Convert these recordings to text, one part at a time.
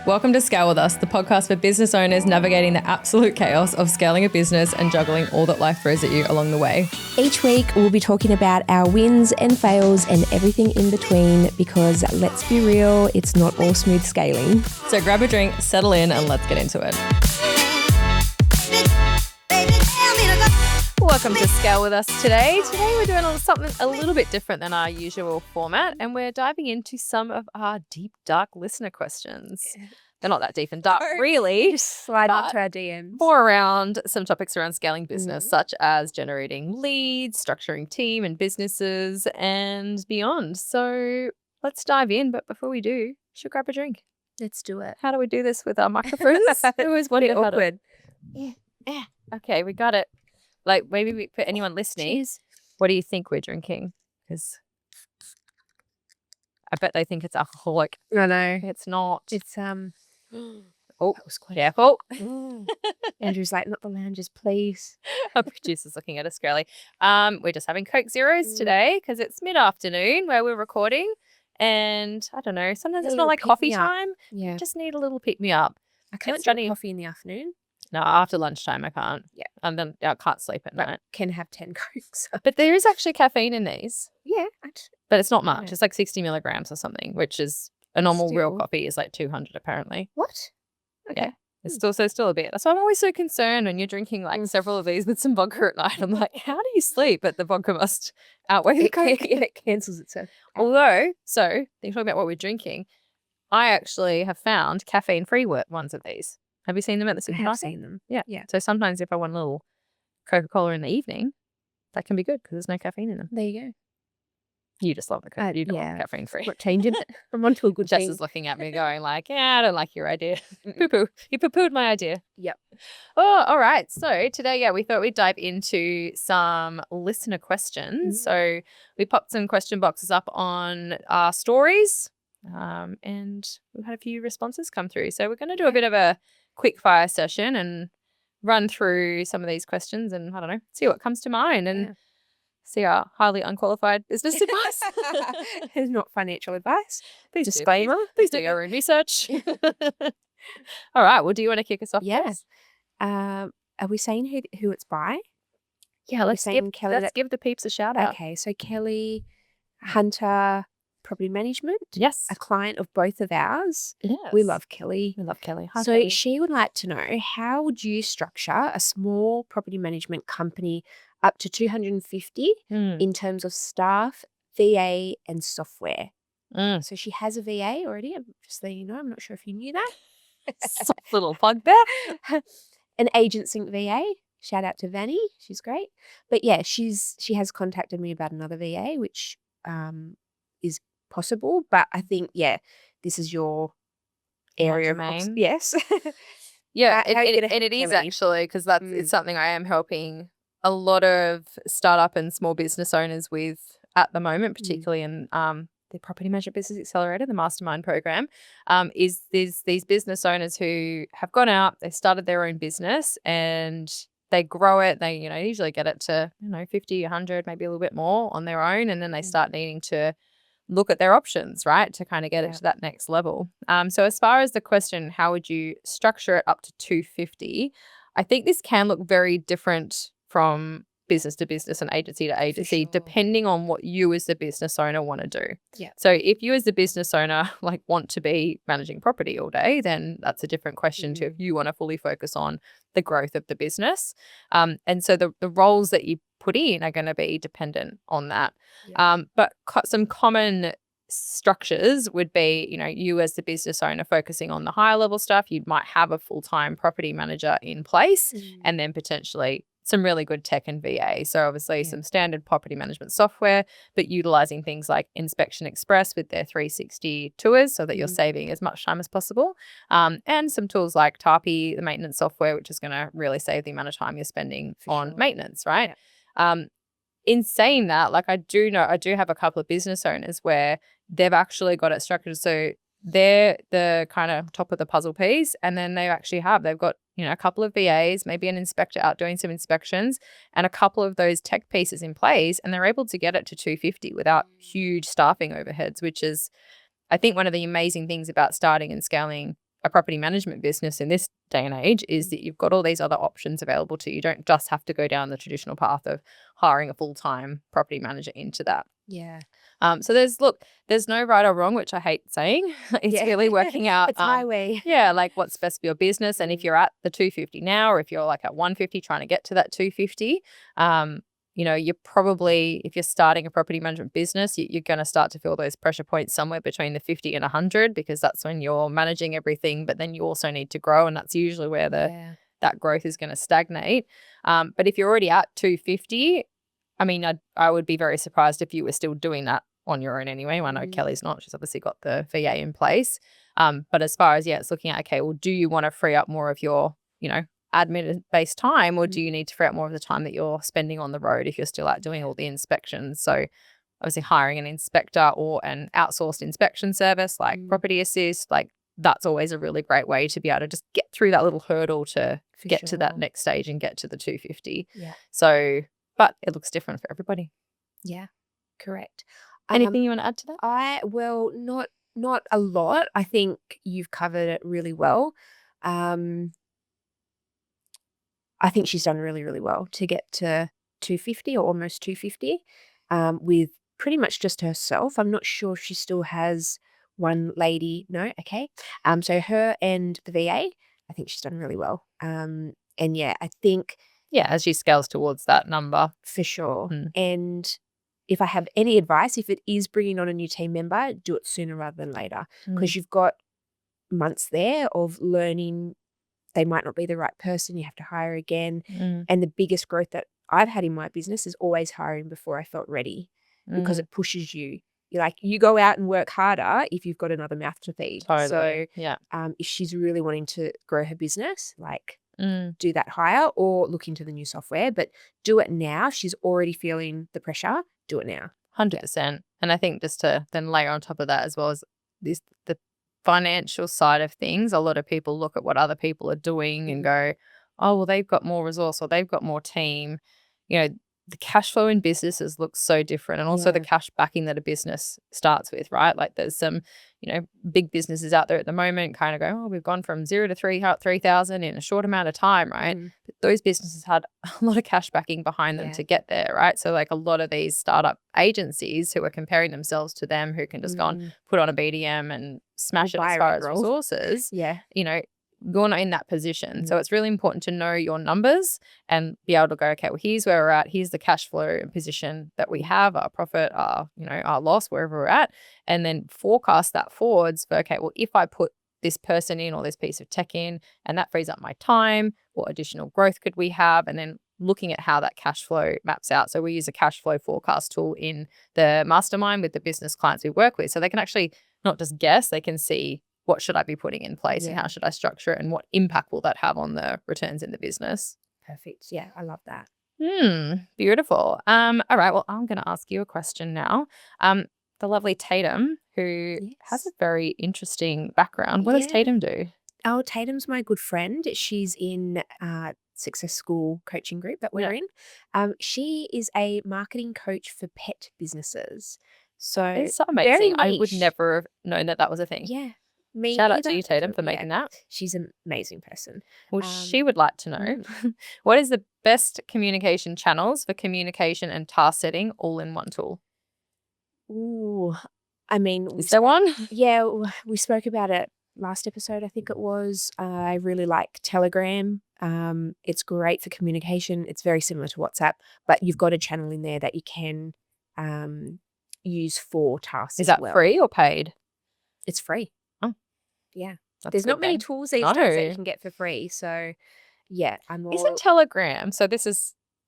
Welcome to Scale With Us, the podcast for business owners navigating the absolute chaos of scaling a business and juggling all that life throws at you along the way. Each week, we'll be talking about our wins and fails and everything in between because let's be real, it's not all smooth scaling. So grab a drink, settle in, and let's get into it. Welcome to Scale With Us today. Today we're doing something a little bit different than our usual format, and we're diving into some of our deep, dark listener questions. They're not that deep and dark, really. Just slide up to our DMs. More around some topics around scaling business, such as generating leads, structuring team and businesses, and beyond. So let's dive in. But before we do, we should grab a drink. Let's do it. How do we do this with our microphones? It was Bit awkward. Yeah. Okay, we got it. Like maybe for anyone listening, Cheers. what do you think we're drinking? Because I bet they think it's alcoholic. I know. It's not. It's Oh, that was quite careful. Andrew's like, not the lounges, please. Our producer's looking at us scarily. We're just having Coke Zeros today because it's mid-afternoon where we're recording. And I don't know, sometimes it's not like coffee time. Yeah. Just need a little pick-me-up. I can't It's drink funny. coffee in the afternoon. No, after lunchtime I can't. Yeah. And then I can't sleep at night. Can have 10 Cokes. But there is actually caffeine in these. Yeah. But it's not much. Yeah. It's like 60 milligrams or something, which is a normal real Still. coffee is like 200 apparently. What? Okay. Yeah. It's still a bit. So I'm always so concerned when you're drinking like several of these with some vodka at night. I'm like, how do you sleep? But the vodka must outweigh the Coke. It cancels itself. Although, so you're talking about what we're drinking. I actually have found caffeine-free ones of these. Have you seen them at the I supermarket? have seen them. Yeah. Yeah. So sometimes if I want a little Coca-Cola in the evening, that can be good because there's no caffeine in them. There you go. You just love the Coke. You don't yeah. want caffeine-free. Not changing it. I'm onto a good Jess thing. is looking at me going like, yeah, I don't like your idea. Poo-poo. You poo-pooed my idea. Yep. Oh, all right. So today, we thought we'd dive into some listener questions. So we popped some question boxes up on our stories and we've had a few responses come through. So we're going to do a bit of a quick fire session and run through some of these questions and, I don't know, see what comes to mind and see our highly unqualified business advice. It's not financial advice. Please Disclaimer. Please do your own research. All right. Well, do you want to kick us off? Yes. Are we saying who it's by? Yeah, let's saying Kelly give the peeps a shout out. Okay, so Kelly Hunter Property Management, Yes. a client of both of ours. Yes. We love Kelly. We love Kelly. Hi, So Kelly. she would like to know, how would you structure a small property management company up to 250 in terms of staff, VA and software? So she has a VA already, just so you know. I'm not sure if you knew that. Soft little plug there. An Agent Sync VA. Shout out to Vanny. She's great. But yeah, she has contacted me about another VA, which is possible. But I think, this is your area of domain. Yes. Yeah, How are you gonna and it is Kelly? actually because it's something I am helping a lot of startup and small business owners with at the moment, particularly in the Property Management Business Accelerator, the mastermind program, is these business owners who have gone out, they started their own business and they grow it. They, usually get it to, 50, 100, maybe a little bit more on their own. And then they start needing to look at their options, right, to kind of get it to that next level. So as far as the question, how would you structure it up to 250? I think this can look very different from business to business and agency to agency, depending on what you as the business owner want to do. Yeah. So if you as the business owner want to be managing property all day, then that's a different question to if you want to fully focus on the growth of the business. And so the roles that you put in are going to be dependent on that. Yeah. But some common structures would be, you as the business owner focusing on the higher level stuff. You might have a full-time property manager in place and then potentially some really good tech and VA. So obviously some standard property management software, but utilizing things like Inspection Express with their 360 tours so that you're saving as much time as possible. And some tools like Tarpy, the maintenance software, which is going to really save the amount of time you're spending on maintenance, right? Yeah. In saying that, I do have a couple of business owners where they've actually got it structured so they're the kind of top of the puzzle piece, and then they've got a couple of VAs, maybe an inspector out doing some inspections, and a couple of those tech pieces in place, and they're able to get it to 250 without huge staffing overheads, which is, I think, one of the amazing things about starting and scaling a property management business in this day and age is that you've got all these other options available to you. You don't just have to go down the traditional path of hiring a full-time property manager into that. Yeah. So there's no right or wrong, which I hate saying. It's really working out. It's my way. Yeah, like what's best for your business. And if you're at the 250 now, or if you're like at 150 trying to get to that 250, you're probably, if you're starting a property management business, you're going to start to feel those pressure points somewhere between the 50 and 100, because that's when you're managing everything. But then you also need to grow, and that's usually where that growth is going to stagnate. But if you're already at 250, I mean, I would be very surprised if you were still doing that on your own anyway. I know Kelly's not. She's obviously got the VA in place. But as far as, it's looking at, okay, well, do you want to free up more of your, admin-based time, or do you need to free up more of the time that you're spending on the road if you're still out doing all the inspections? So obviously hiring an inspector or an outsourced inspection service like Property Assist, like that's always a really great way to be able to just get through that little hurdle to get to that next stage and get to the 250. Yeah. So, but it looks different for everybody. Yeah, correct. Anything you want to add to that? Not a lot. I think you've covered it really well. I think she's done really, really well to get to 250 or almost 250 with pretty much just herself. I'm not sure if she still has one lady. No, okay. So her and the VA, I think she's done really well. And yeah, I think as she scales towards that number. For sure. And if I have any advice, if it is bringing on a new team member, do it sooner rather than later, because you've got months there of learning. They might not be the right person. You have to hire again. And the biggest growth that I've had in my business is always hiring before I felt ready, because it pushes you. You're like, you go out and work harder if you've got another mouth to feed. Totally. So if she's really wanting to grow her business, like do that hire or look into the new software, but do it now. She's already feeling the pressure. Do it now. 100%. And I think just to then layer on top of that as well as the financial side of things, a lot of people look at what other people are doing and go, oh, well, they've got more resource or they've got more team. The cash flow in businesses looks so different, and also the cash backing that a business starts with, right? Like there's some, big businesses out there at the moment kind of go, oh, we've gone from 0 to 3,000 in a short amount of time, right? But those businesses had a lot of cash backing behind them to get there, right? So like a lot of these startup agencies who are comparing themselves to them, who can just go and put on a BDM and smash it as far as resources, you're not in that position. So it's really important to know your numbers and be able to go, okay, well, here's where we're at. Here's the cash flow position that we have, our profit, our loss, wherever we're at. And then forecast that forwards for, okay, well, if I put this person in or this piece of tech in and that frees up my time, what additional growth could we have? And then looking at how that cash flow maps out. So we use a cash flow forecast tool in the mastermind with the business clients we work with. So they can actually not just guess, they can see, what should I be putting in place and how should I structure it and what impact will that have on the returns in the business? Perfect. Yeah, I love that. Beautiful. All right. Well, I'm going to ask you a question now. The lovely Tatum, who has a very interesting background. What does Tatum do? Oh, Tatum's my good friend. She's in Success School coaching group that we're in. She is a marketing coach for pet businesses. So it's so amazing. I would never have known that was a thing. Yeah. Shout out to you, Tatum, for making that. She's an amazing person. Well, she would like to know, what is the best communication channels for communication and task setting all in one tool? Ooh, I mean, is there one? Yeah, we spoke about it last episode, I think it was. I really like Telegram. It's great for communication. It's very similar to WhatsApp, but you've got a channel in there that you can use for tasks. Is that free or paid? It's free. Oh, yeah. There's not many tools these days that you can get for free. So, yeah, Isn't Telegram? So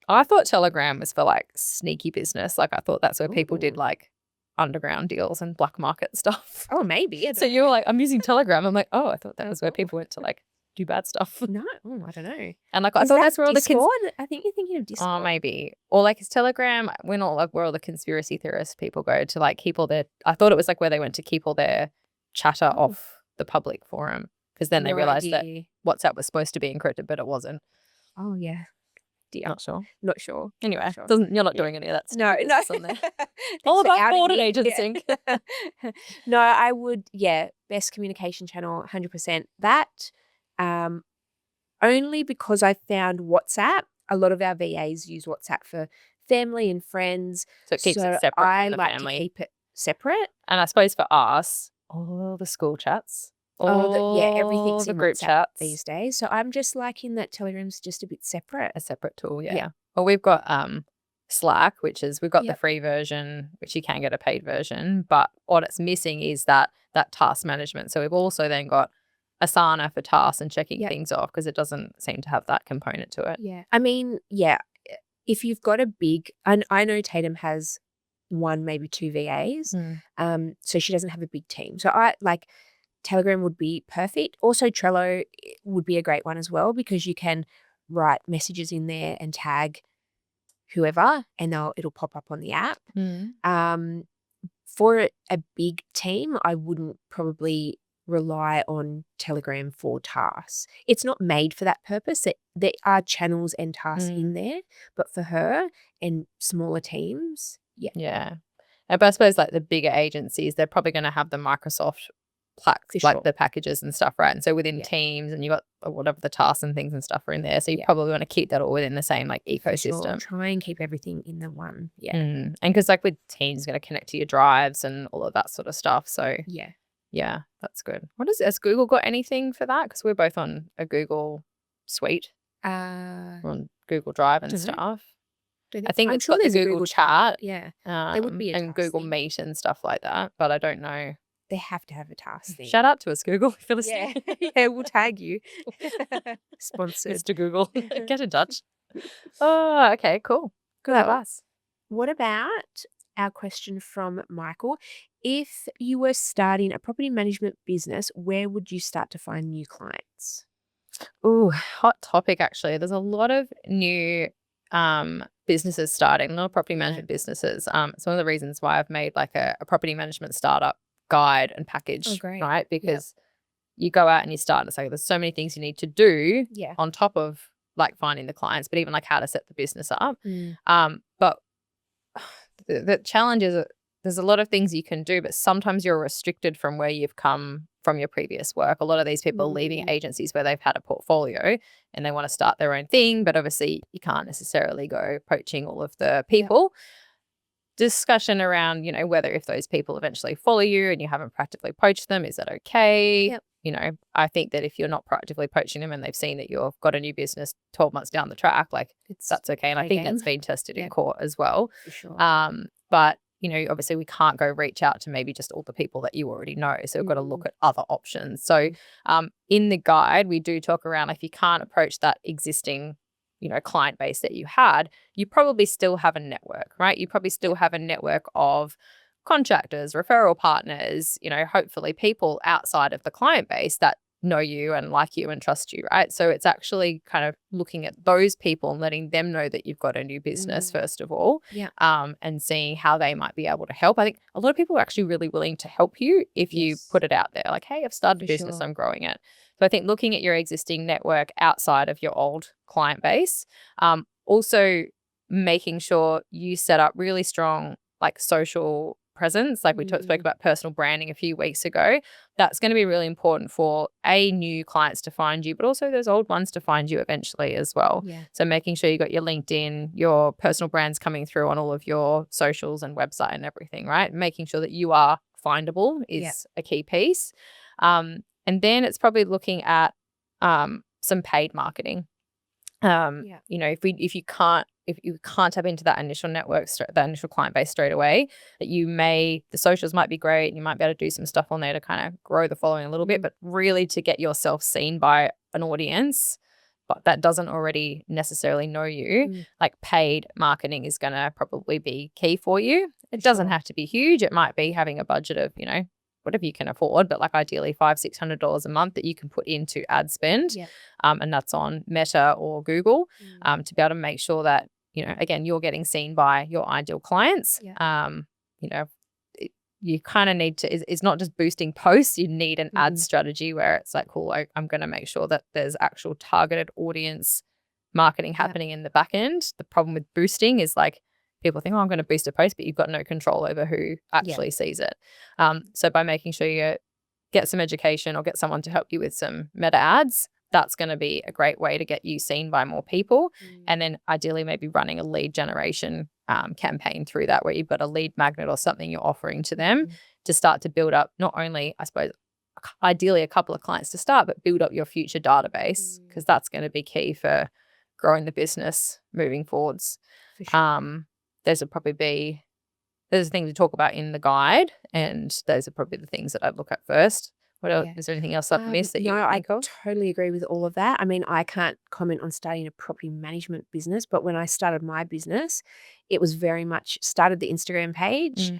I thought Telegram was for like sneaky business. Like I thought that's where people did like underground deals and black market stuff. Oh, maybe. So you were like, I'm using Telegram. I'm like, oh, I thought that was where people went to like do bad stuff. No, I don't know. And like I thought that's where all Discord? I think you're thinking of Discord. Oh, maybe. Or like is Telegram where all the conspiracy theorists people go to like keep all their. I thought it was like where they went to keep all their chatter off the public forum, because then they realized that WhatsApp was supposed to be encrypted, but it wasn't. Oh, yeah. dear. Not sure. Not sure. Anyway, Not sure. you're not doing any of that No, stupid no. business on there. Thanks All for about outing forwarded me. agency. Yeah. No, I would, best communication channel, 100%. That, only because I found WhatsApp. A lot of our VAs use WhatsApp for family and friends. So it keeps it So separate I from the like family. to keep it separate. And I suppose for us, all the school chats, Everything's the in group WhatsApp chats, these days. So I'm just liking that Telegram's just a bit separate. a separate tool. Yeah. Yeah. Well, we've got Slack, which is we've got the Yep. free version, which you can get a paid version, but what it's missing is that task management. So we've also then got Asana for tasks and checking Yep. things off because it doesn't seem to have that component to it. Yeah. I mean, if you've got a big, I know Tatum has one, maybe two VAs. So she doesn't have a big team. So I like Telegram would be perfect. Also, Trello would be a great one as well because you can write messages in there and tag whoever, and it'll pop up on the app. For a big team, I wouldn't probably rely on Telegram for tasks. It's not made for that purpose. There are channels and tasks in there, but for her and smaller teams, Yeah. But I suppose like the bigger agencies, they're probably going to have the Microsoft the packages and stuff, right? And so within Teams, and you got whatever the tasks and things and stuff are in there. So you probably want to keep that all within the same like ecosystem. Try and keep everything in the one. Yeah. And because like with Teams, going to connect to your drives and all of that sort of stuff. So yeah, that's good. Has Google got anything for that? Because we're both on a Google suite. We're on Google Drive and stuff. I think it's got the Google Chat. Yeah. There would be a and Google Meet and stuff like that, but I don't know. They have to have a task thing. Shout out to us, Google, if you're listening. Yeah, we'll tag you. Sponsored. Mr. Google. Get in touch. Oh, okay, cool. Good advice. What about our question from Michael? If you were starting a property management business, where would you start to find new clients? Ooh, hot topic, actually. There's a lot of new businesses starting, a lot of property management businesses. It's one of the reasons why I've made like a property management startup guide and package, right? Because you go out and you start and it's like there's so many things you need to do on top of like finding the clients, but even like how to set the business up. But the challenge is there's a lot of things you can do, but sometimes you're restricted from where you've come from your previous work. A lot of these people are leaving agencies where they've had a portfolio and they want to start their own thing, but obviously you can't necessarily go poaching all of the people. Discussion around, whether if those people eventually follow you and you haven't practically poached them, is that okay? I think that if you're not proactively poaching them and they've seen that you've got a new business 12 months down the track, like that's okay. And I think that's been tested in court as well. For sure. But obviously we can't go reach out to maybe just all the people that you already know. So we've got to look at other options. So in the guide, we do talk around if you can't approach that existing client base that you had, you probably still have a network, right? You probably still have a network of contractors, referral partners, hopefully people outside of the client base that know you and like you and trust you, right? So it's actually kind of looking at those people and letting them know that you've got a new business, first of all, and seeing how they might be able to help. I think a lot of people are actually really willing to help you if you put it out there, like, hey, I've started a business, I'm growing it. So I think looking at your existing network outside of your old client base, also making sure you set up really strong like social presence, like we spoke about personal branding a few weeks ago. That's going to be really important for new clients to find you, but also those old ones to find you eventually as well. So making sure you got your LinkedIn, your personal brands coming through on all of your socials and website and everything, right? Making sure that you are findable is a key piece. And then it's probably looking at some paid marketing. If you can't tap into that initial network, that initial client base straight away, that the socials might be great and you might be able to do some stuff on there to kind of grow the following a little bit, but really to get yourself seen by an audience but that doesn't already necessarily know you, like paid marketing is going to probably be key for you. It doesn't have to be huge. It might be having a budget of, whatever you can afford, but like ideally $500-$600 a month that you can put into ad spend. And that's on Meta or Google to be able to make sure that, again, you're getting seen by your ideal clients. You kind of need to, it's not just boosting posts, you need an ad strategy where it's like, cool, I'm going to make sure that there's actual targeted audience marketing happening in the back end. The problem with boosting is like people think, oh, I'm going to boost a post, but you've got no control over who actually sees it. So by making sure you get some education or get someone to help you with some meta ads, that's going to be a great way to get you seen by more people. And then ideally maybe running a lead generation campaign through that, where you've got a lead magnet or something you're offering to them to start to build up not only, I suppose, ideally a couple of clients to start, but build up your future database, because that's going to be key for growing the business moving forwards. For sure. There's a thing to talk about in the guide, and those are probably the things that I'd look at first. What else? Is there anything else I've missed that you think of? I totally agree with all of that. I mean, I can't comment on starting a property management business, but when I started my business, it was very much started the Instagram page,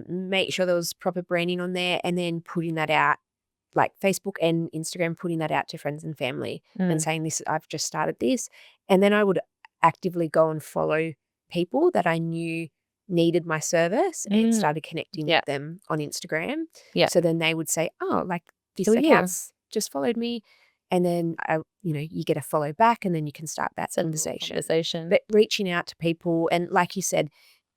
make sure there was proper branding on there, and then putting that out, like Facebook and Instagram, putting that out to friends and family and saying, this, I've just started this. And then I would actively go and follow people that I knew needed my service and started connecting with them on Instagram. So then they would say, oh, like this account's just followed me. And then, you get a follow back, and then you can start that conversation. But reaching out to people, and like you said,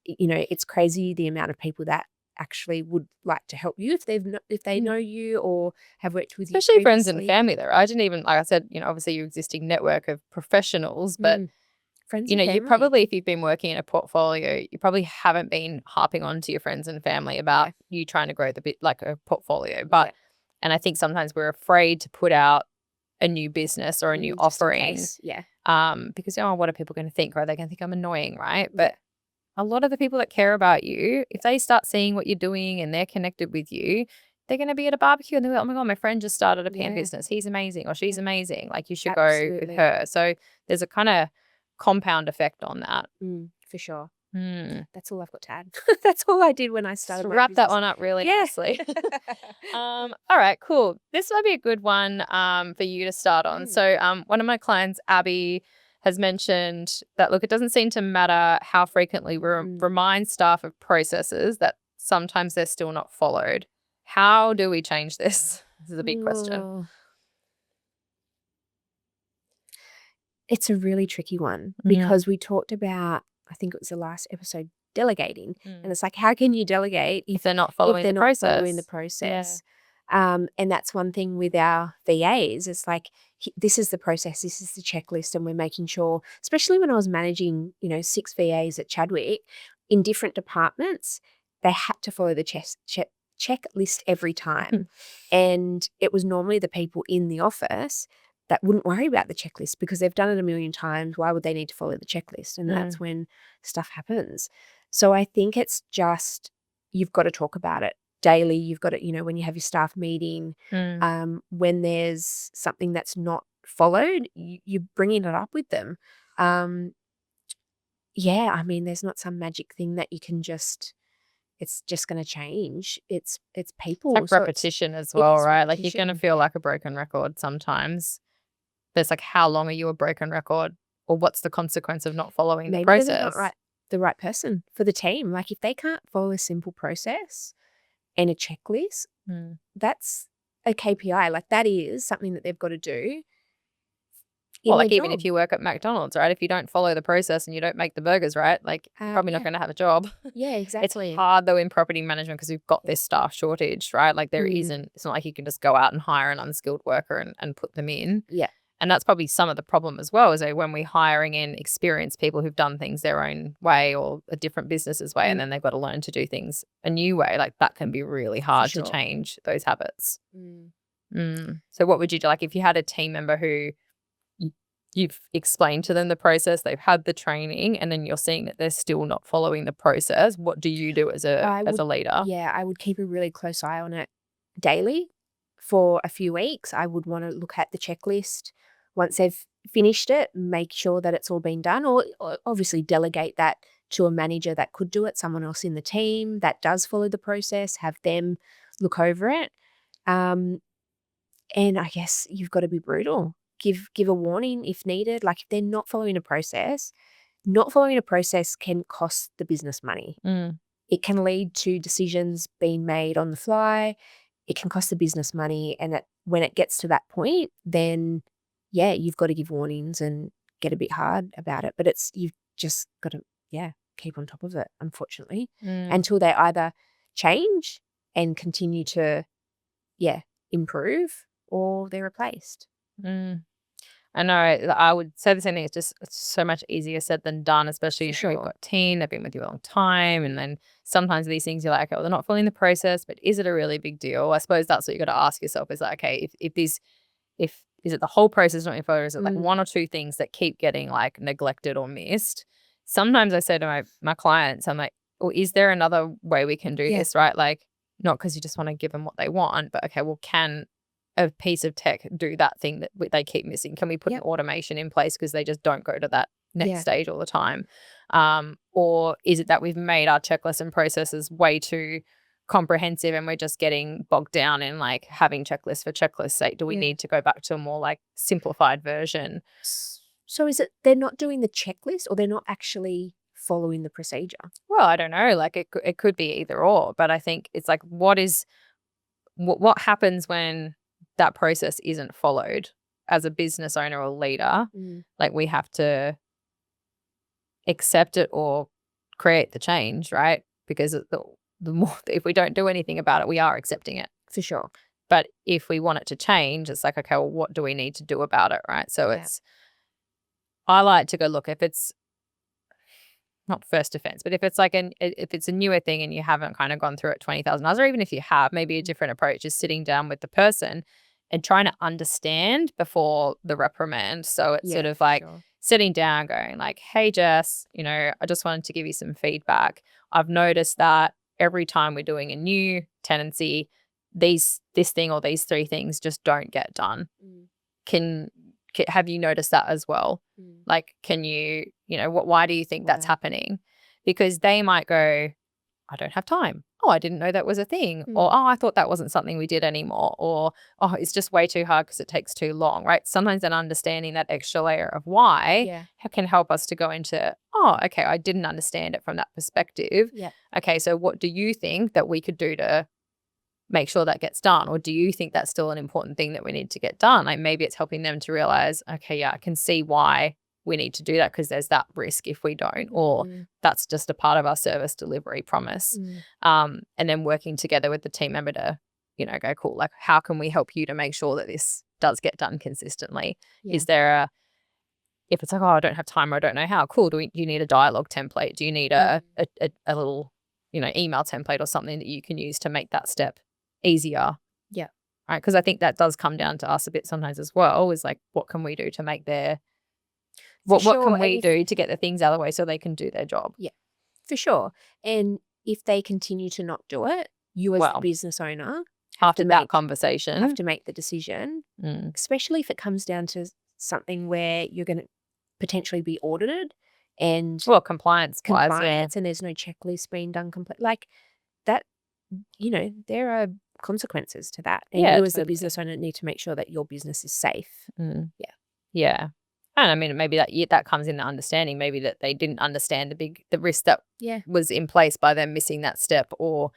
it's crazy the amount of people that actually would like to help you if they know you or have worked with you especially friends and family though. I didn't even, like I said, obviously your existing network of professionals, but friends and family. You probably, if you've been working in a portfolio, you probably haven't been harping on to your friends and family about you trying to grow the bit like a portfolio. But and I think sometimes we're afraid to put out a new business or a new offering. Because what are people going to think? Or are they going to think I'm annoying, right? But a lot of the people that care about you, if they start seeing what you're doing and they're connected with you, they're going to be at a barbecue and they're like, oh my God, my friend just started a pan business. He's amazing, or she's amazing. Like, you should go with her. So there's a kind of compound effect on that. For sure. That's all I've got to add. That's all I did when I started. So wrap that one up really nicely. All right, cool. This might be a good one for you to start on. So one of my clients, Abby, has mentioned that, look, it doesn't seem to matter how frequently we remind staff of processes that sometimes they're still not followed. How do we change this? This is a big question. It's a really tricky one because we talked about, I think it was the last episode, delegating. And it's like, how can you delegate if they're not following the process? And that's one thing with our VAs. It's like, this is the process, this is the checklist, and we're making sure, especially when I was managing, 6 VAs at Chadwick in different departments, they had to follow the checklist every time. And it was normally the people in the office that wouldn't worry about the checklist because they've done it a million times. Why would they need to follow the checklist? And that's when stuff happens. So I think it's just, you've got to talk about it daily. You've got to, when you have your staff meeting, when there's something that's not followed, you're bringing it up with them. I mean, there's not some magic thing that you can it's just going to change. It's people. It's like repetition as well, right? Like, you're going to feel like a broken record sometimes. There's like, how long are you a broken record, or what's the consequence of not following the process? Maybe they're not the right person for the team. Like, if they can't follow a simple process and a checklist, that's a KPI. Like, that is something that they've got to do. Well, like, even if you work at McDonald's, right? If you don't follow the process and you don't make the burgers right, like, you're probably not going to have a job. Yeah, exactly. It's hard though in property management because we've got this staff shortage, right? Like, there isn't, it's not like you can just go out and hire an unskilled worker and put them in. Yeah. And that's probably some of the problem as well, is that when we're hiring in experienced people who've done things their own way or a different business's way, and then they've got to learn to do things a new way, like, that can be really hard to change those habits. So what would you do? Like, if you had a team member who you've explained to them the process, they've had the training, and then you're seeing that they're still not following the process, what do you do as a leader? Yeah, I would keep a really close eye on it daily for a few weeks. I would want to look at the checklist. Once they've finished it, make sure that it's all been done, or obviously delegate that to a manager that could do it, someone else in the team that does follow the process, have them look over it. And I guess you've got to be brutal. Give a warning if needed. Like, if they're not following a process can cost the business money. It can lead to decisions being made on the fly. It can cost the business money. And when it gets to that point, then, you've got to give warnings and get a bit hard about it. But you've just got to, keep on top of it, unfortunately, until they either change and continue to, improve, or they're replaced. I know. I would say the same thing. It's so much easier said than done, especially if you've got a team, they've been with you a long time. And then sometimes these things you're like, okay, well, they're not following the process, but is it a really big deal? I suppose that's what you got to ask yourself is like, okay, if is it the whole process not your photo? Is it like one or two things that keep getting like neglected or missed? Sometimes I say to my clients, I'm like, well, is there another way we can do this, right? Like, not because you just want to give them what they want, but okay, well, can a piece of tech do that thing that they keep missing? Can we put an automation in place because they just don't go to that next stage all the time? Or is it that we've made our checklists and processes way too comprehensive and we're just getting bogged down in like having checklists for checklist's sake? Do we need to go back to a more like simplified version? So is it they're not doing the checklist, or they're not actually following the procedure? Well, I don't know. Like it could be either or, but I think it's like what happens when that process isn't followed as a business owner or leader? Like we have to accept it or create the change, right? Because the more, if we don't do anything about it, we are accepting it. For sure. But if we want it to change, it's like, okay, well, what do we need to do about it, right? So I like to go, look, if it's not first offense, but if it's like if it's a newer thing and you haven't kind of gone through it 20,000 hours, or even if you have, maybe a different approach is sitting down with the person and trying to understand before the reprimand. So it's sort of like sitting down going like, hey, Jess, I just wanted to give you some feedback. I've noticed that every time we're doing a new tenancy, this thing or these three things just don't get done. Have you noticed that as well? Like, can you, why do you think that's happening? Because they might go, I don't have time. Oh, I didn't know that was a thing. Or, oh, I thought that wasn't something we did anymore. Or, oh, it's just way too hard because it takes too long, right? Sometimes then understanding that extra layer of why can help us to go into, oh, okay, I didn't understand it from that perspective. Okay, so what do you think that we could do to make sure that gets done? Or do you think that's still an important thing that we need to get done? Like maybe it's helping them to realize, okay, I can see why we need to do that because there's that risk if we don't, or that's just a part of our service delivery promise. And then working together with the team member to, go, cool, like how can we help you to make sure that this does get done consistently? Is there if it's like, oh, I don't have time or I don't know how, cool, do you need a dialogue template? Do you need a little, email template or something that you can use to make that step easier? Right, because I think that does come down to us a bit sometimes as well, is like, what can we do to make what can we do to get the things out of the way so they can do their job? Yeah, for sure. And if they continue to not do it, you as the business owner after that conversation have to make the decision, especially if it comes down to something where you're going to potentially be audited and compliance and there's no checklist being done complete. Like that, there are consequences to that. And you as the business owner need to make sure that your business is safe. Yeah. And I mean, maybe that comes in the understanding, maybe that they didn't understand the risk that was in place by them missing that step, or,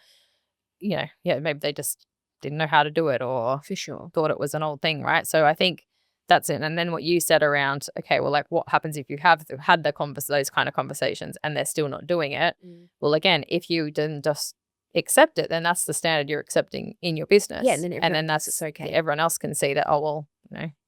maybe they just didn't know how to do it, or for sure thought it was an old thing, right? So I think that's it. And then what you said around, okay, well, like what happens if you have had those kind of conversations and they're still not doing it? Well, again, if you didn't just accept it, then that's the standard you're accepting in your business. Yeah, and then that's it's okay. Everyone else can see that, oh, well,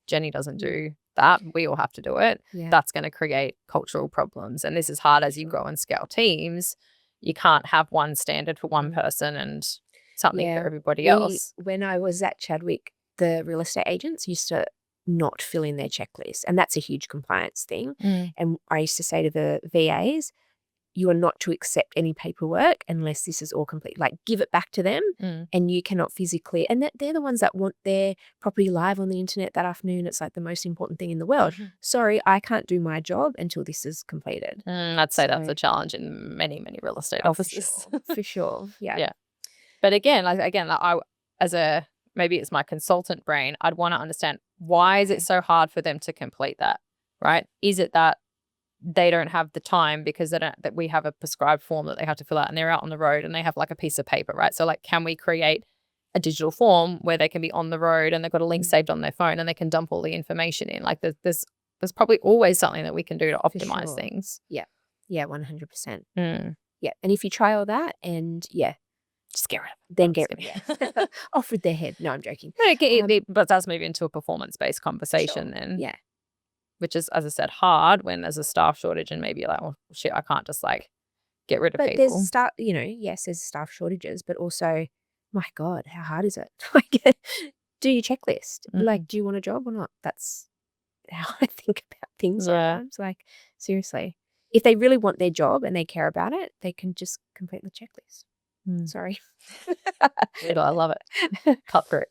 Jenny doesn't do that. We all have to do it. That's going to create cultural problems. And this is hard as you grow and scale teams. You can't have one standard for one person and something for everybody else. When I was at Chadwick, the real estate agents used to not fill in their checklist. And that's a huge compliance thing. And I used to say to the VAs, you are not to accept any paperwork unless this is all complete. Like, give it back to them, and you cannot physically. And they're the ones that want their property live on the internet that afternoon. It's like the most important thing in the world. Sorry, I can't do my job until this is completed. I'd say that's a challenge in many, many real estate offices. For sure. Yeah. But again, I maybe it's my consultant brain. I'd want to understand, why is it so hard for them to complete that, right? Is it that they don't have the time because that we have a prescribed form that they have to fill out and they're out on the road and they have like a piece of paper, right? So like, can we create a digital form where they can be on the road and they've got a link saved on their phone and they can dump all the information in? Like there's there's probably always something that we can do to For optimize sure. things. Yeah. Yeah, 100%. Mm. Yeah. And if you try all that and Just get rid of it. then I'm get just rid kidding. of it. Off with their head. No, I'm joking. But it does move into a performance-based conversation Sure. then, Yeah. which is, as I said, hard when there's a staff shortage and maybe you're like, oh, shit, I can't just like get rid of But there's people. staff, yes, there's staff shortages, but also, my God, how hard is it? Like, do your checklist. Like, do you want a job or not? That's how I think about things Yeah. sometimes. Like, seriously. If they really want their job and they care about it, they can just complete the checklist. Sorry. I love it. Cut through.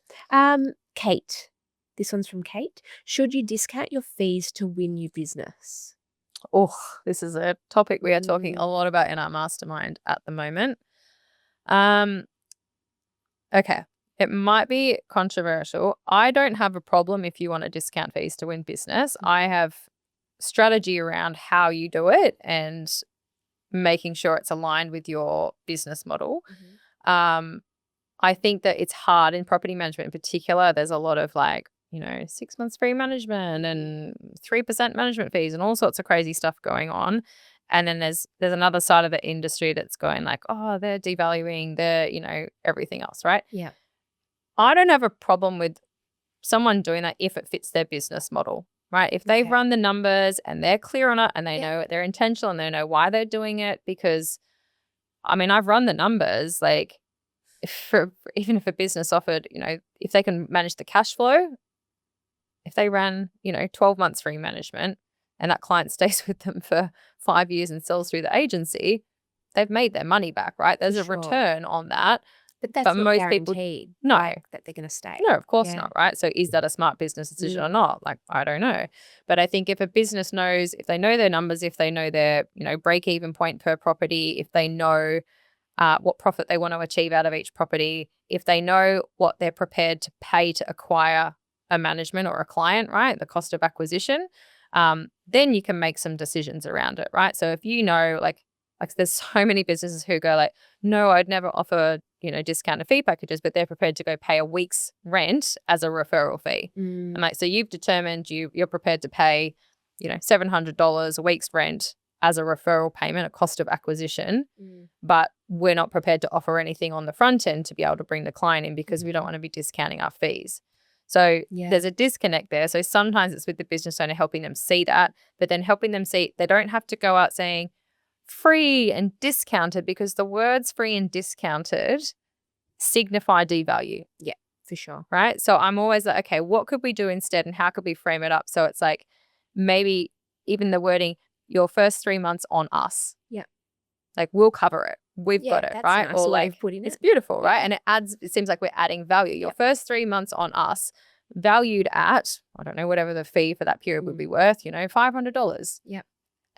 Kate. This one's from Kate. Should you discount your fees to win new business? Oh, this is a topic we are talking a lot about in our mastermind at the moment. Okay. It might be controversial. I don't have a problem if you want to discount fees to win business. I have strategy around how you do it and making sure it's aligned with your business model. I think that it's hard in property management in particular. There's a lot of 6 months free management and 3% management fees and all sorts of crazy stuff going on. And then there's another side of the industry that's going like, oh, they're devaluing everything else, right? Yeah. I don't have a problem with someone doing that if it fits their business model, right? If they've run the numbers and they're clear on it and they know they're intentional and they know why they're doing it, because I've run the numbers, like even if a business offered, if they can manage the cash flow, if they ran, 12 months free management and that client stays with them for 5 years and sells through the agency, they've made their money back, right? There's a return on that. But that's But not most guaranteed. people, no, that they're going to stay. no, of course not, right? So is that a smart business decision or not? Like, I don't know. But I think if a business knows, if they know their numbers, if they know their, break-even point per property, if they know what profit they want to achieve out of each property, if they know what they're prepared to pay to acquire a management or a client, right? The cost of acquisition, then you can make some decisions around it, right? So if you know, like there's so many businesses who go like, no, I'd never offer, discounted fee packages, but they're prepared to go pay a week's rent as a referral fee. And so you've determined you're prepared to pay, $700 a week's rent as a referral payment, a cost of acquisition, but we're not prepared to offer anything on the front end to be able to bring the client in because we don't want to be discounting our fees. So there's a disconnect there. So sometimes it's with the business owner helping them see that, but then helping them see they don't have to go out saying free and discounted, because the words free and discounted signify devalue. Yeah, for sure. Right? So I'm always like, okay, what could we do instead and how could we frame it up? So it's like maybe even the wording, your first 3 months on us. Yeah. Like we'll cover it. We've got it, that's right? a nice way of putting it. It's beautiful, right? And it seems like we're adding value. Your first 3 months on us, valued at, I don't know, whatever the fee for that period would be worth, $500. Yeah.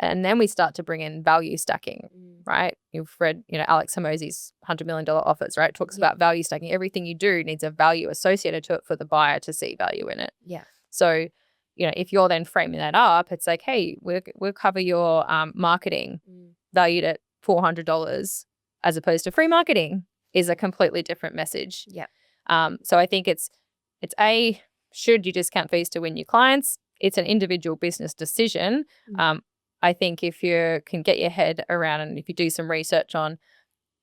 And then we start to bring in value stacking, right? You've read, Alex Hormozi's $100 million offers, right? Talks about value stacking. Everything you do needs a value associated to it for the buyer to see value in it. Yeah. So, if you're then framing that up, it's like, hey, we'll cover your marketing valued at $400 as opposed to free marketing is a completely different message. Yeah. So I think it's should you discount fees to win your clients? It's an individual business decision. I think if you can get your head around and if you do some research on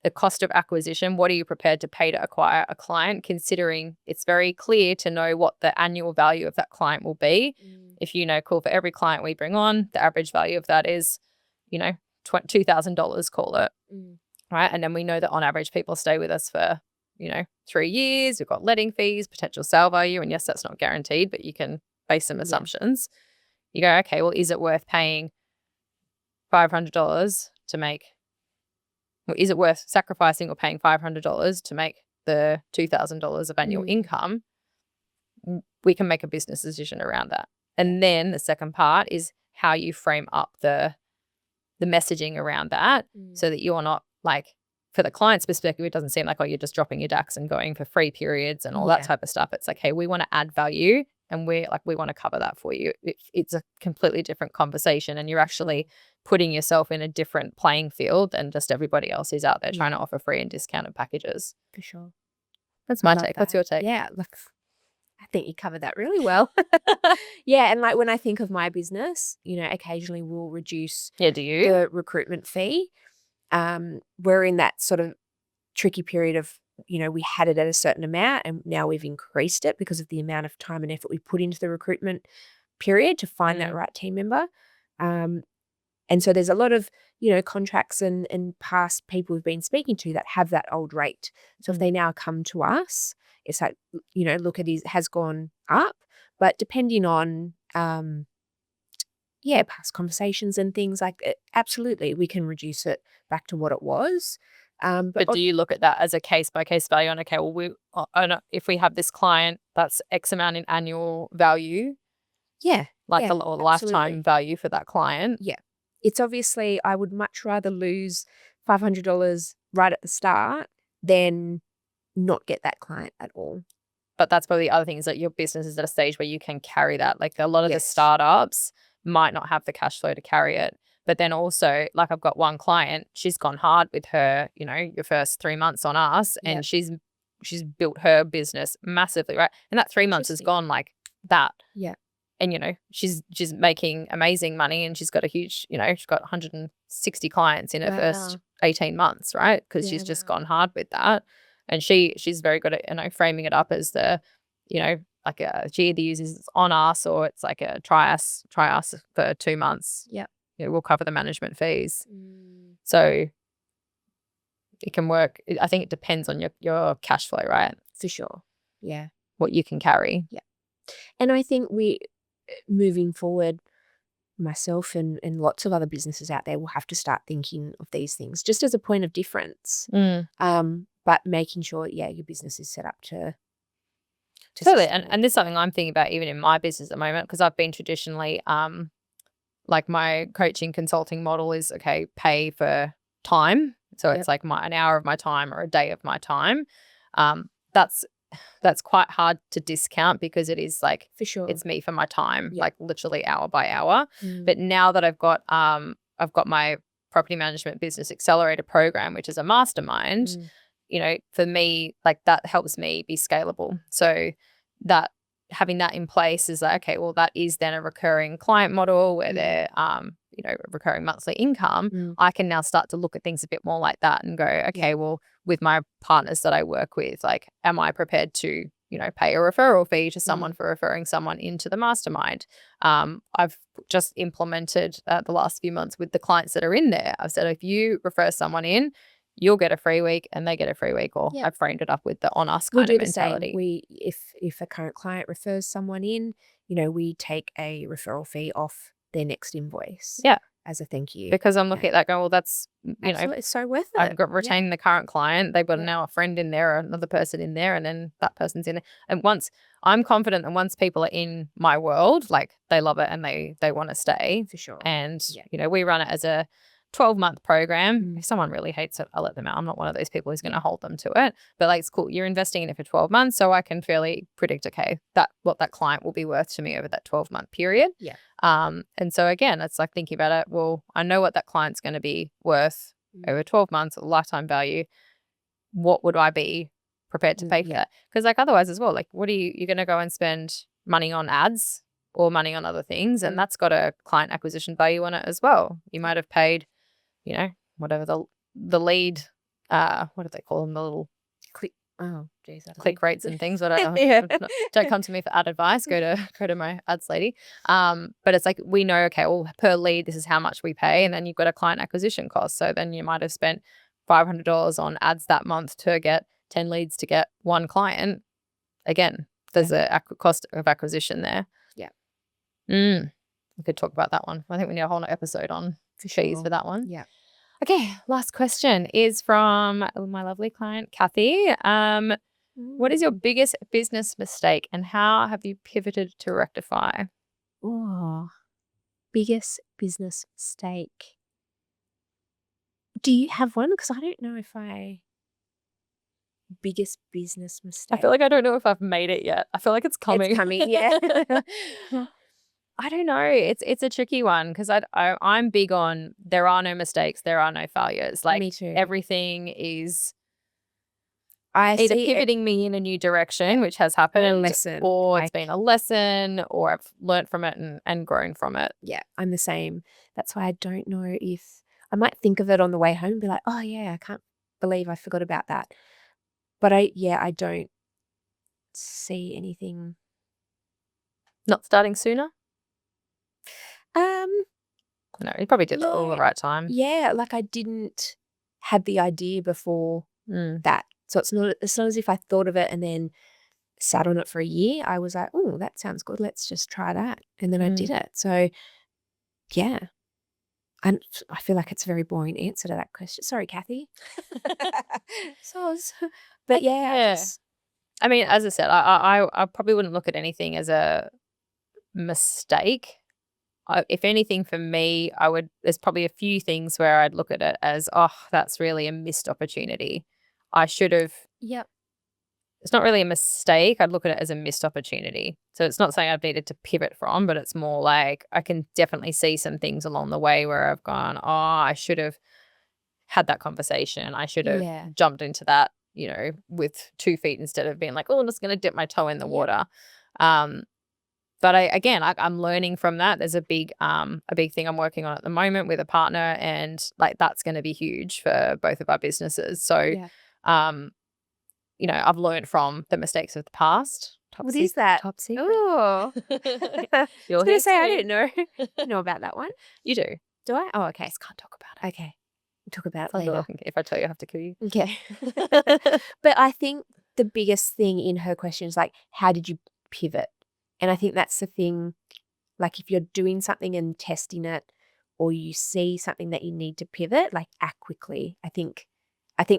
the cost of acquisition, what are you prepared to pay to acquire a client, considering it's very clear to know what the annual value of that client will be. If cool, for every client we bring on, the average value of that is, $2,000, call it, right? And then we know that on average people stay with us for, 3 years. We've got letting fees, potential sale value, and yes, that's not guaranteed, but you can base some assumptions. You go, okay, well, is it worth paying $500 to make, or is it worth sacrificing or paying $500 to make the $2,000 of annual income? We can make a business decision around that. And then the second part is how you frame up the messaging around that so that you're not like, for the client's perspective, it doesn't seem like, oh, you're just dropping your DAX and going for free periods and all that type of stuff. It's like, hey, we want to add value and we want to cover that for you. It's a completely different conversation and you're actually putting yourself in a different playing field than just everybody else who's out there trying to offer free and discounted packages. For sure. That's my take. What's your take? Yeah, look, I think you covered that really well. Yeah, and like when I think of my business, occasionally we'll reduce Yeah, do you? the recruitment fee. We're in that sort of tricky period of, we had it at a certain amount and now we've increased it because of the amount of time and effort we put into the recruitment period to find that right team member. And so there's a lot of, contracts and past people we've been speaking to that have that old rate. So if they now come to us, it's like, look, it has gone up, but depending on, past conversations and things like it, absolutely, we can reduce it back to what it was. But do you look at that as a case-by-case value on, okay, well, if we have this client, that's X amount in annual value, yeah, like the absolutely. lifetime value for that client? Yeah. It's obviously, I would much rather lose $500 right at the start than not get that client at all. But that's probably the other thing is that your business is at a stage where you can carry that. Like a lot of the Yes. startups might not have the cash flow to carry it. But then also, like I've got one client, she's gone hard with her, your first 3 months on us, and she's built her business massively, right? And that 3 months has gone like that. Yeah. And she's making amazing money, and she's got a huge, she's got 160 clients in her first 18 months, right? Because she's just gone hard with that. And she's very good at, framing it up as the, like gee, the users on us, or it's like a try us for 2 months. Yeah. We'll cover the management fees. So it can work. I think it depends on your cash flow, right? For sure. Yeah. What you can carry. Yeah. And I think moving forward, myself and lots of other businesses out there will have to start thinking of these things just as a point of difference. But making sure, your business is set up to totally. And this is something I'm thinking about even in my business at the moment, because I've been traditionally, like my coaching consulting model is, okay, pay for time. So it's like an hour of my time or a day of my time. That's quite hard to discount because it is like, for sure, it's me for my time, like literally hour by hour. But now that I've got my property management business accelerator program, which is a mastermind, for me, like that helps me be scalable. So that having that in place is like, okay, well, that is then a recurring client model where they're, recurring monthly income. I can now start to look at things a bit more like that and go, okay, well, with my partners that I work with, like, am I prepared to, pay a referral fee to someone for referring someone into the mastermind? I've just implemented the last few months with the clients that are in there. I've said, if you refer someone in, you'll get a free week and they get a free week, or I've framed it up with the on us kind of mentality. If a current client refers someone in, we take a referral fee off their next invoice. Yeah. As a thank you. Because I'm looking at that going, well, that's, absolutely, it's so worth it. I've got retaining the current client. They've got now a friend in there, or another person in there, and then that person's in there. And once I'm confident that once people are in my world, like they love it and they want to stay. For sure. And, we run it as a 12-month program. If someone really hates it, I'll let them out. I'm not one of those people who's going to hold them to it. But like, it's cool. You're investing in it for 12 months. So I can fairly predict, okay, what that client will be worth to me over that 12-month period. Yeah. And so again, it's like thinking about it. Well, I know what that client's going to be worth over 12 months, lifetime value. What would I be prepared to pay for that? Because like otherwise as well, like what are you're going to go and spend money on ads or money on other things, and that's got a client acquisition value on it as well. You might have paid, whatever the lead, what do they call them? The little click rates and things. Don't come to me for ad advice. Go to my ads lady. But it's like, we know, okay, well, per lead, this is how much we pay, and then you've got a client acquisition cost. So then you might have spent $500 on ads that month to get 10 leads to get one client. Again, there's a cost of acquisition there. Yeah. We could talk about that one. I think we need a whole episode on fees for that one. Yeah. Okay, last question is from my lovely client, Kathy. What is your biggest business mistake and how have you pivoted to rectify? Oh, biggest business mistake. Do you have one? Because I don't know if biggest business mistake. I feel like I don't know if I've made it yet. I feel like it's coming. It's coming, yeah. I don't know. It's a tricky one because I'm big on there are no mistakes, there are no failures. Like me too. Everything is. I either see it pivoting me in a new direction, which has happened, lesson, or like it's been a lesson, or I've learnt from it and grown from it. yeah, I'm the same. That's why I don't know if I might think of it on the way home and be like, "Oh, yeah, I can't believe I forgot about that." But I don't see anything. Not starting sooner? Um, No, you probably did it all the no. right time. Yeah, like I didn't have the idea before Mm. that. So it's not as if I thought of it and then sat on it for a year. I was like, "Oh, that sounds good. Let's just try that." And then I did it. So, yeah. And I feel like it's a very boring answer to that question. Sorry, Kathy. So, but yeah, I Yeah. just I mean, as I said, I probably wouldn't look at anything as a mistake. If anything, for me, there's probably a few things where I'd look at it as, oh, that's really a missed opportunity. I should have. yep. It's not really a mistake. I'd look at it as a missed opportunity. So it's not saying I've needed to pivot from, but it's more like I can definitely see some things along the way where I've gone, oh, I should have had that conversation. I should have Yeah. jumped into that, with 2 feet instead of being like, oh, I'm just going to dip my toe in the water. But I'm learning from that. There's a big thing I'm working on at the moment with a partner, and like that's going to be huge for both of our businesses. So, Yeah. I've learned from the mistakes of the past. What is that? Top secret. Oh. I was You're going here to say, I too. didn't know. You know about that one. You do. Do I? Oh, okay. Just can't talk about it. Okay. We'll talk about it It's later. if I tell you, I have to kill you. Okay. But I think the biggest thing in her question is like, how did you pivot? And I think that's the thing, like if you're doing something and testing it, or you see something that you need to pivot, like act quickly. I think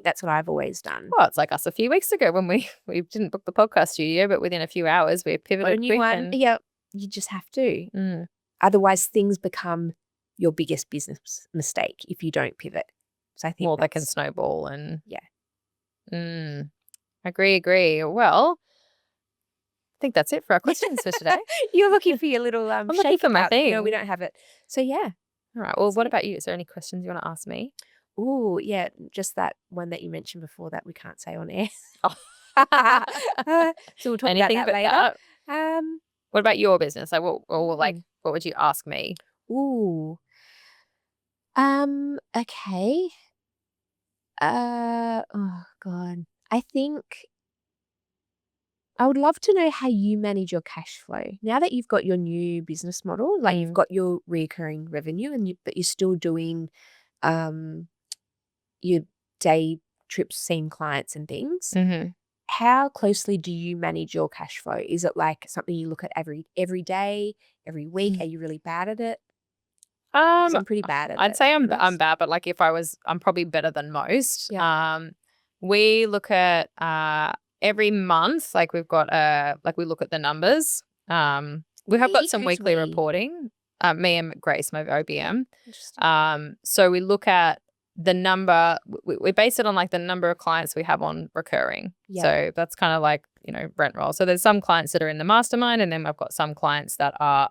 that's what I've always done. Well, it's like us a few weeks ago when we didn't book the podcast studio, but within a few hours we pivoted A new quick one. and Yeah. You just have to. Otherwise things become your biggest business mistake if you don't pivot. So I think well, they can snowball and yeah. Agree. Well, I think that's it for our questions for today. You're looking for your little I'm looking for my shakeout. thing. No, we don't have it. So yeah. All right. Well, what about you? Is there any questions you want to ask me? Oh, yeah, just that one that you mentioned before that we can't say on air. Oh. So we'll talk Anything about that later. What about your business? Like, what would you ask me? Ooh. Okay. Oh God. I think I would love to know how you manage your cash flow. Now that you've got your new business model, like you've got your recurring revenue but you're still doing your day trips, seeing clients and things. Mm-hmm. How closely do you manage your cash flow? Is it like something you look at every day, every week? Are you really bad at it? 'Cause I'm pretty bad at it. I'd say I'm bad, but like I'm probably better than most. Yeah. We look at every month, like we've got we look at the numbers. We have got some Who's weekly we? reporting. Me and Grace, my OBM. Interesting. So we look at the number. We base it on like the number of clients we have on recurring. Yeah. So that's kind of like rent roll. So there's some clients that are in the mastermind, and then I've got some clients that are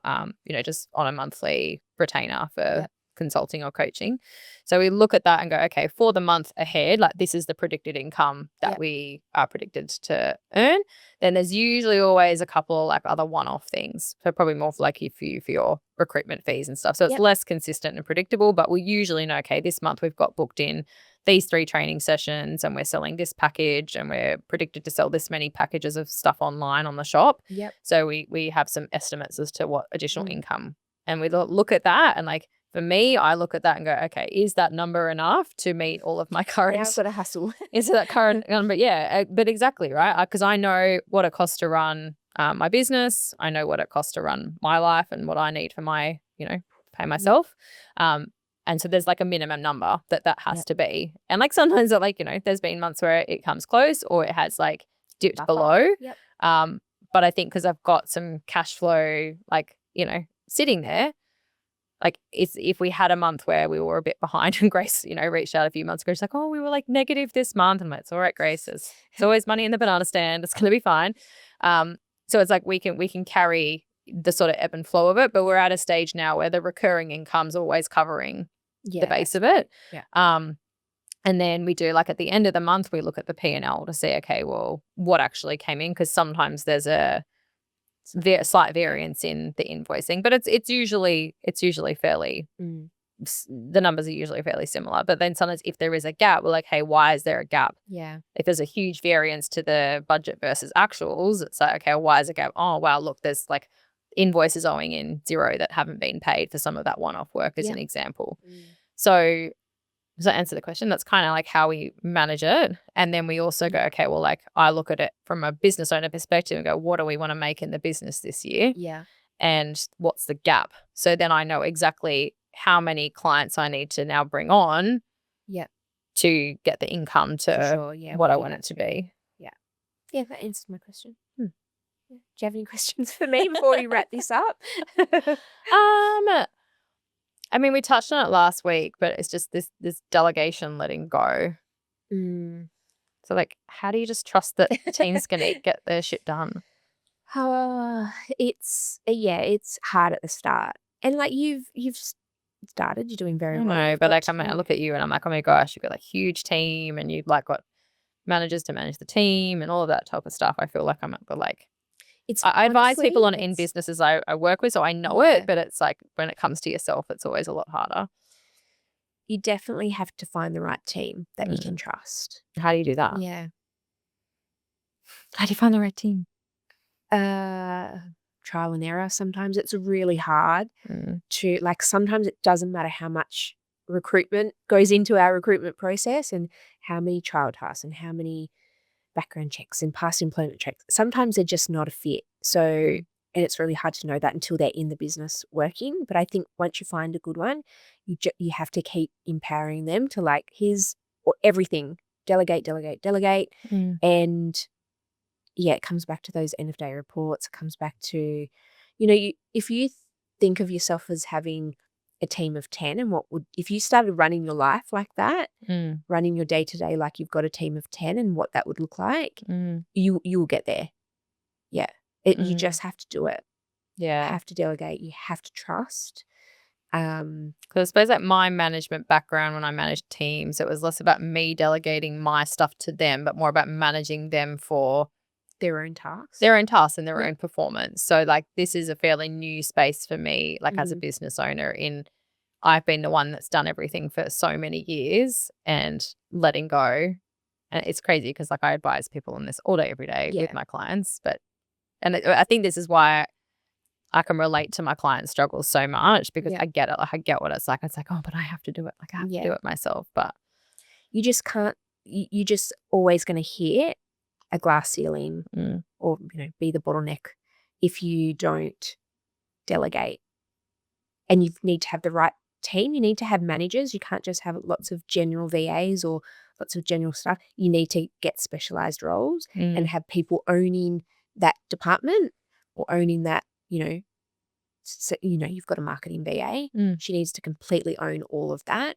just on a monthly retainer for consulting or coaching. So we look at that and go, okay, for the month ahead, like this is the predicted income that we are predicted to earn. Then there's usually always a couple of like other one-off things. So probably more for like for your recruitment fees and stuff. So it's less consistent and predictable, but we usually know, okay, this month we've got booked in these 3 training sessions and we're selling this package and we're predicted to sell this many packages of stuff online on the shop. Yep. So we have some estimates as to what additional income, and we look at that, and like for me, I look at that and go, okay, is that number enough to meet all of my current? Now I've got to hustle. Is that current number? Yeah, but exactly, right? Because I know what it costs to run my business. I know what it costs to run my life and what I need for my, pay myself. And so there's like a minimum number that has to be. And like sometimes there's been months where it comes close or it has like dipped below. Yep. But I think because I've got some cash flow, sitting there, like if we had a month where we were a bit behind and Grace, reached out a few months ago, she's like, oh, we were like negative this month. And I'm like, it's all right, Grace. It's always money in the banana stand. It's going to be fine. So it's like we can carry the sort of ebb and flow of it, but we're at a stage now where the recurring income's always covering the base of it. Yeah. And then we do, like, at the end of the month, we look at the P&L to see, okay, well, what actually came in, because sometimes there's a slight variance in the invoicing, but it's usually fairly the numbers are usually fairly similar. But then sometimes if there is a gap, we're like, hey, why is there a gap? Yeah. If there's a huge variance to the budget versus actuals, it's like, okay, why is it a gap? Oh, wow, look, there's like invoices owing in Xero that haven't been paid for some of that one-off work as an example. So does that answer the question? That's kind of like how we manage it. And then we also go, okay, well, like, I look at it from a business owner perspective and go, what do we want to make in the business this year? Yeah. And what's the gap? So then I know exactly how many clients I need to now bring on to get the income to what I want it to be. Yeah. Yeah, that answers my question. Yeah. Do you have any questions for me before we wrap this up? I mean, we touched on it last week, but it's just this delegation letting go. So, like, how do you just trust that the team's going to get their shit done? It's hard at the start, and like you've started, you're doing very I well. know, but like, I look at you and I'm like, oh my gosh, you've got a huge team, and you've like got managers to manage the team and all of that type of stuff. I feel like I'm at the like. I advise people on in businesses I work with, so I know it, but it's like when it comes to yourself, it's always a lot harder. You definitely have to find the right team that you can trust. How do you do that? Yeah. How do you find the right team? Trial and error. Sometimes it's really hard to, like, sometimes it doesn't matter how much recruitment goes into our recruitment process and how many trial tasks and how many background checks and past employment checks. Sometimes they're just not a fit. So, and it's really hard to know that until they're in the business working. But I think once you find a good one, you have to keep empowering them to, like, here's everything. Delegate. And it comes back to those end of day reports. It comes back to, if you think of yourself as having a team of 10, and if you started running your life like that, running your day to day like you've got a team of 10 and what that would look like, you will get there. Yeah. You just have to do it. Yeah. You have to delegate. You have to trust. Because I suppose like my management background, when I managed teams, it was less about me delegating my stuff to them, but more about managing them for their own tasks and their own performance. So like this is a fairly new space for me, like as a business owner, I've been the one that's done everything for so many years and letting go. And it's crazy because like I advise people on this all day, every day with my clients. I think this is why I can relate to my client struggles so much, because I get it. Like I get what it's like. It's like, oh, but I have to do it. Like I have to do it myself. But you just can't, you're just always going to hit a glass ceiling or, be the bottleneck if you don't delegate. And you need to have the right team. You need to have managers. You can't just have lots of general VAs or lots of general stuff. You need to get specialized roles and have people owning that department or owning that, so, you've got a marketing VA. She needs to completely own all of that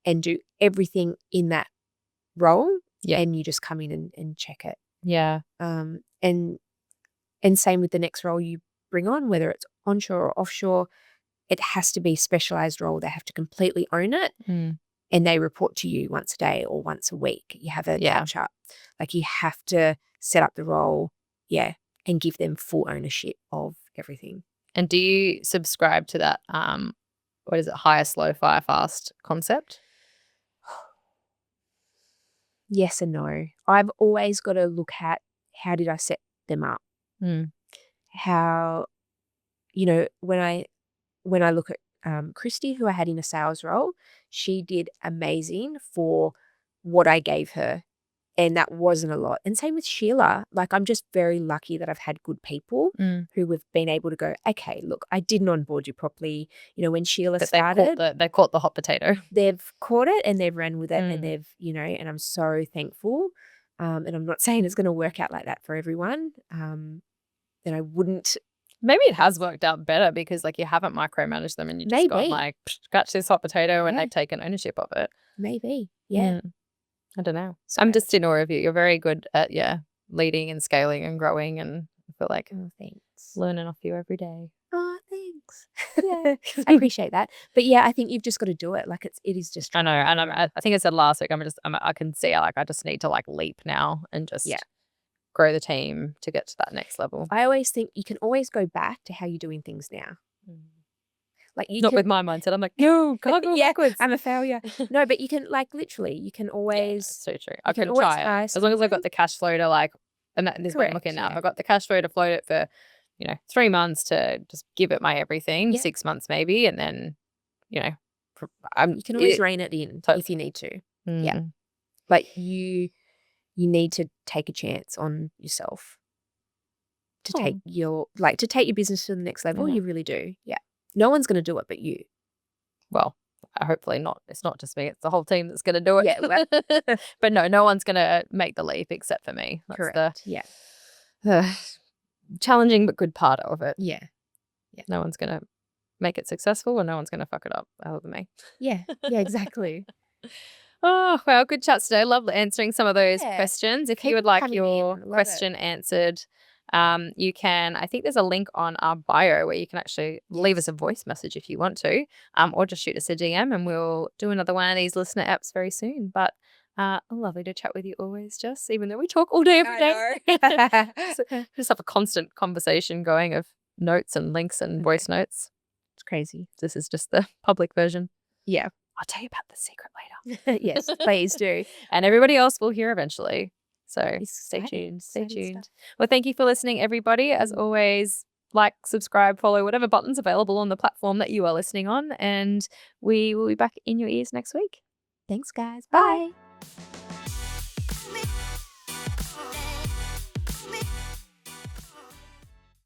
and do everything in that role. Yeah. And you just come in and check it. Yeah. And same with the next role you bring on, whether it's onshore or offshore, it has to be a specialized role. They have to completely own it. And they report to you once a day or once a week. You have a catch up. Like you have to set up the role, and give them full ownership of everything. And do you subscribe to that, what is it, hire slow, fire fast concept? Yes and no. I've always got to look at how did I set them up? How, when I look at Christy, who I had in a sales role, she did amazing for what I gave her. And that wasn't a lot. And same with Sheila. Like, I'm just very lucky that I've had good people who have been able to go, okay, look, I didn't onboard you properly. When Sheila started. They caught the hot potato. They've caught it and they've ran with it and they've, and I'm so thankful. And I'm not saying it's going to work out like that for everyone. And I wouldn't. Maybe it has worked out better because like you haven't micromanaged them and you just got like, scratch this hot potato and they've taken ownership of it. Maybe. Yeah. I don't know. So I'm just in awe of you. You're very good at, leading and scaling and growing, and I feel like thanks. Learning off you every day. Oh, thanks. thanks. I appreciate that. But yeah, I think you've just got to do it. Like it is just. I know, and I think I said last week. I can see like I just need to like leap now and just grow the team to get to that next level. I always think you can always go back to how you're doing things now. Like you Not can, with my mindset. I'm like, no, can't go backwards. I'm a failure. No, but you can like literally, you can always. So true. I can try it as long as I've got the cash flow to like, and this is what I'm looking at. I've got the cash flow to float it for, 3 months to just give it my everything, 6 months maybe, and then, you can always rein it in if you need to. Yeah, but you need to take a chance on yourself to take your business to the next level. You really do. Yeah. No one's going to do it but you. Well, hopefully not. It's not just me. It's the whole team that's going to do it. Yeah. But no one's going to make the leap except for me. That's correct. the challenging but good part of it. Yeah. No one's going to make it successful and no one's going to fuck it up other than me. Yeah, exactly. Oh, well, good chats today. Lovely answering some of those questions. If you would like your question answered, you can, I think there's a link on our bio where you can actually leave us a voice message if you want to, or just shoot us a DM and we'll do another one of these listener apps very soon. But lovely to chat with you always, Jess, even though we talk all day every day. Just have a constant conversation going of notes and links and voice notes. It's crazy. This is just the public version. Yeah. I'll tell you about the secret later. Yes, please do. And everybody else will hear eventually. So stay tuned. Stay tuned. Well, thank you for listening, everybody. As always, like, subscribe, follow, whatever button's available on the platform that you are listening on. And we will be back in your ears next week. Thanks, guys. Bye.